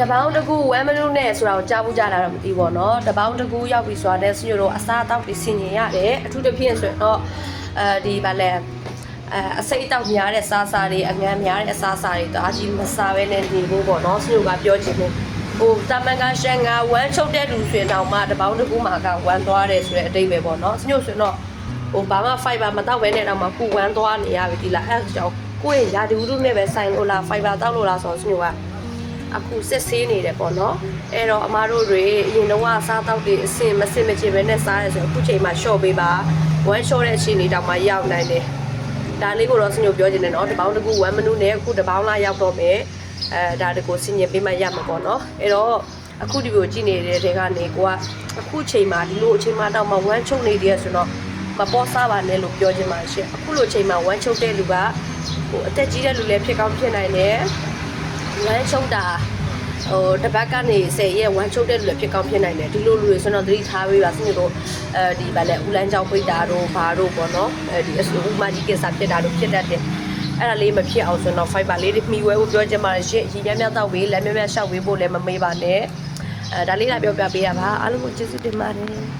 တပေါင်းတကူ1မိနစ်နဲ့ဆိုတာကိုကြားဖို့ကြားလာတော့မသိဘူးเนาะတပေါင်းတကူရောက်ပြီဆိုတာနဲ့ဆွေတို့အစားအသောက်တွေဆင်ញင်ရတယ်အထူးသဖြင့်ဆိုတော့ဒီဗာလဲအစိတ်အတောက်များတဲ့စားစားတွေအငန်းများတဲ့အစားအစာတွေတော့အကြီးမစားဘဲနဲ့နေဖို့ပေါ့เนาะဆွေတို့ကပြောချင်တယ်ဟိုတမန်ကရှန်ကဝမ်းချုပ်တဲ့လူဆွေတောင်မှတပေါင်းတကူမှာကဝမ်းသွားတယ်ဆိုတဲ့အတိတ်ပဲပေါ့เนาะဆွေတို့ဆိုတော့ဟိုဘာမှ fiber မတောက်ဘဲနဲ့တော့မှပူဝမ်းသွားနေရပြီဒီလားအဲ့ဒါကြောင့်ကိုယ့်ရဲ့ယာဒီဝုဒုနဲ့ပဲဆိုင်လို့လား fiber တောက်လို့လားဆိုတော့ဆွေတို့ကအခုစစ်ဆေးနေတယ်ပေါ့နော်အဲ့တော့အမားတို့တွေအရင်တော့အစားတောက်တွေအစင်မစင်မချင်ပဲနဲ့စားရဲဆိုအခုချိန်မှာရှော့ပေးပါဝမ်းရှော့တဲ့အချိန်လေးတောင်မှရောက်နိုင်တယ်ဒါလေးကိုတော့စညိုပြောချင်တယ်နော်တပေါင်းတကူ1မိနစ်နဲ့အခုတပေါင်းလားရောက်တော့မယ်ဒါတကူစင်ញင်ပေးမှရမှာပေါ့နော်အဲ့တော့အခုဒီကိုကြည့်နေတဲ့တဲကနေကိုကအခုချိန်မှာဒီလိုအချိန်မှာတော့မှဝမ်းချုပ်နေတယ်ဆိုတော့မပေါ်စားပါနဲ့လို့ပြောချင်ပါရှင့်အခုလိုချိန်မှာဝမ်းချုပ်တဲ့လူကဟိုအသက်ကြီးတဲ့လူလည်းဖြစ်ကောင်းဖြစ်နိုင်တယ်ဝမ်းချုပ်တာဟိုတပတ်ကနေ10ရက်ဝမ်းချုပ်တဲ့လူလည်းဖြစ်ကောင်းဖြစ်နိုင်တယ်ဒီလိုလူတွေဆိုတော့သတိထားပေးပါစနေတို့ဒီဗာလဲဦးလန်းကြောင်ပိတ်တာတို့ဘာတို့ပေါ့နော်ဒီအစိုးရမကြီးကိစ္စဖြစ်တာတို့ဖြစ်တတ်တယ်အဲ့ဒါလေးမဖြစ်အောင်ဆိုတော့ fiber လေးတွေမှီဝဲဖို့ပြောချင်ပါတယ်ရှင့်ရည်များများတောက်ပေးလက်များများရှောက်ပေးဖို့လည်းမမေးပါနဲ့ဒါလေးလာပြောပြပေးရပါအားလုံးကိုကျေးဇူးတင်ပါတယ်